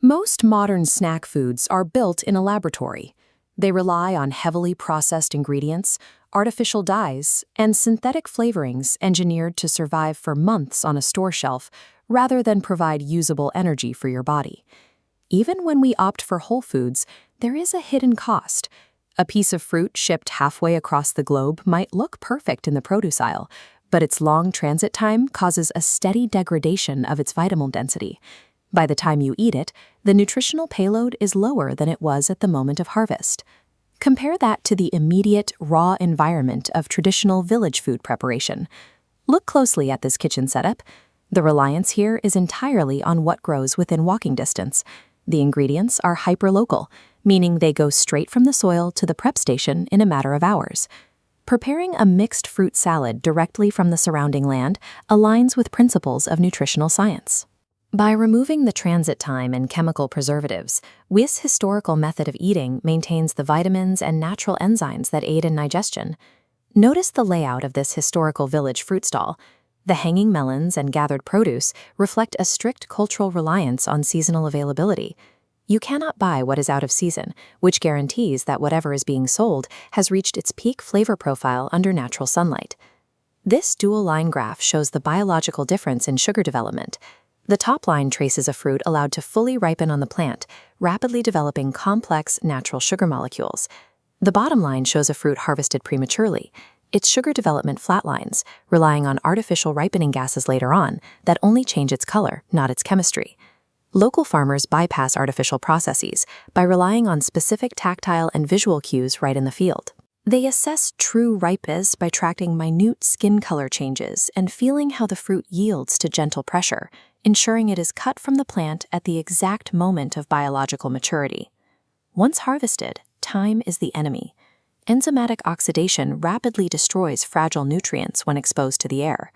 Most modern snack foods are built in a laboratory. They rely on heavily processed ingredients, artificial dyes, and synthetic flavorings engineered to survive for months on a store shelf rather than provide usable energy for your body. Even when we opt for whole foods, there is a hidden cost. A piece of fruit shipped halfway across the globe might look perfect in the produce aisle, but its long transit time causes a steady degradation of its vitamin density. By the time you eat it, the nutritional payload is lower than it was at the moment of harvest. Compare that to the immediate, raw environment of traditional village food preparation. Look closely at this kitchen setup. The reliance here is entirely on what grows within walking distance. The ingredients are hyperlocal, meaning they go straight from the soil to the prep station in a matter of hours. Preparing a mixed fruit salad directly from the surrounding land aligns with principles of nutritional science. By removing the transit time and chemical preservatives, this historical method of eating maintains the vitamins and natural enzymes that aid in digestion. Notice the layout of this historical village fruit stall. The hanging melons and gathered produce reflect a strict cultural reliance on seasonal availability. You cannot buy what is out of season, which guarantees that whatever is being sold has reached its peak flavor profile under natural sunlight. This dual-line graph shows the biological difference in sugar development. The top line traces a fruit allowed to fully ripen on the plant, rapidly developing complex natural sugar molecules. The bottom line shows a fruit harvested prematurely. Its sugar development flatlines, relying on artificial ripening gases later on that only change its color, not its chemistry. Local farmers bypass artificial processes by relying on specific tactile and visual cues right in the field. They assess true ripeness by tracking minute skin color changes and feeling how the fruit yields to gentle pressure, ensuring it is cut from the plant at the exact moment of biological maturity. Once harvested, time is the enemy. Enzymatic oxidation rapidly destroys fragile nutrients when exposed to the air.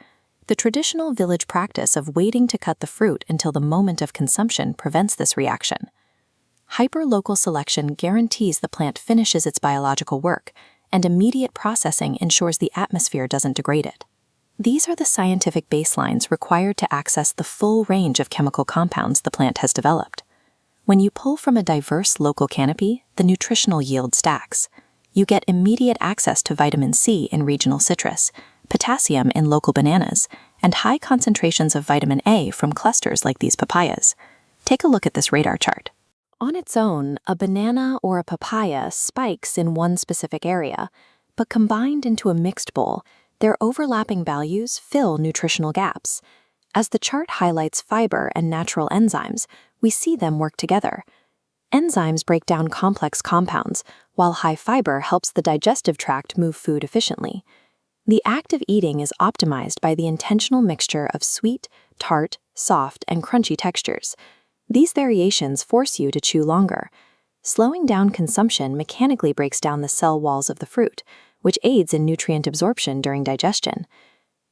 The traditional village practice of waiting to cut the fruit until the moment of consumption prevents this reaction. Hyperlocal selection guarantees the plant finishes its biological work, and immediate processing ensures the atmosphere doesn't degrade it. These are the scientific baselines required to access the full range of chemical compounds the plant has developed. When you pull from a diverse local canopy, the nutritional yield stacks. You get immediate access to vitamin C in regional citrus, potassium in local bananas, and high concentrations of vitamin A from clusters like these papayas. Take a look at this radar chart. On its own, a banana or a papaya spikes in one specific area, but combined into a mixed bowl, their overlapping values fill nutritional gaps. As the chart highlights fiber and natural enzymes, we see them work together. Enzymes break down complex compounds, while high fiber helps the digestive tract move food efficiently. The act of eating is optimized by the intentional mixture of sweet, tart, soft, and crunchy textures. These variations force you to chew longer. Slowing down consumption mechanically breaks down the cell walls of the fruit, which aids in nutrient absorption during digestion.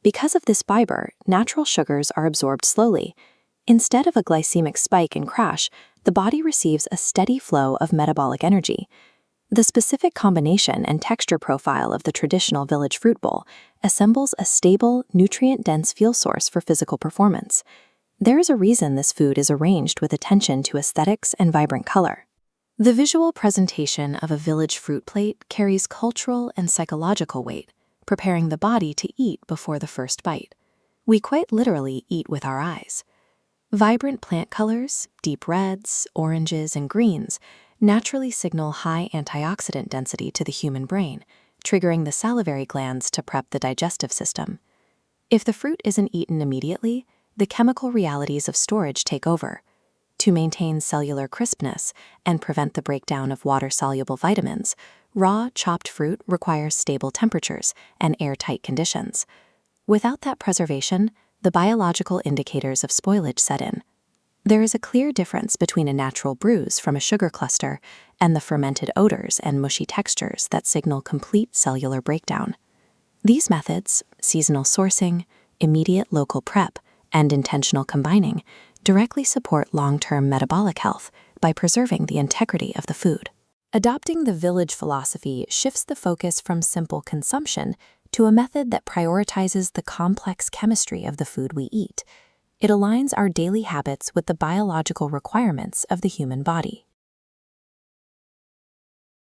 Because of this fiber, natural sugars are absorbed slowly. Instead of a glycemic spike and crash, the body receives a steady flow of metabolic energy. The specific combination and texture profile of the traditional village fruit bowl assembles a stable, nutrient-dense fuel source for physical performance. There is a reason this food is arranged with attention to aesthetics and vibrant color. The visual presentation of a village fruit plate carries cultural and psychological weight, preparing the body to eat before the first bite. We quite literally eat with our eyes. Vibrant plant colors, deep reds, oranges, and greens naturally signal high antioxidant density to the human brain, triggering the salivary glands to prep the digestive system. If the fruit isn't eaten immediately, the chemical realities of storage take over. To maintain cellular crispness and prevent the breakdown of water-soluble vitamins, raw, chopped fruit requires stable temperatures and airtight conditions. Without that preservation, the biological indicators of spoilage set in. There is a clear difference between a natural bruise from a sugar cluster and the fermented odors and mushy textures that signal complete cellular breakdown. These methods, seasonal sourcing, immediate local prep, and intentional combining, directly support long-term metabolic health by preserving the integrity of the food. Adopting the village philosophy shifts the focus from simple consumption to a method that prioritizes the complex chemistry of the food we eat. It aligns our daily habits with the biological requirements of the human body.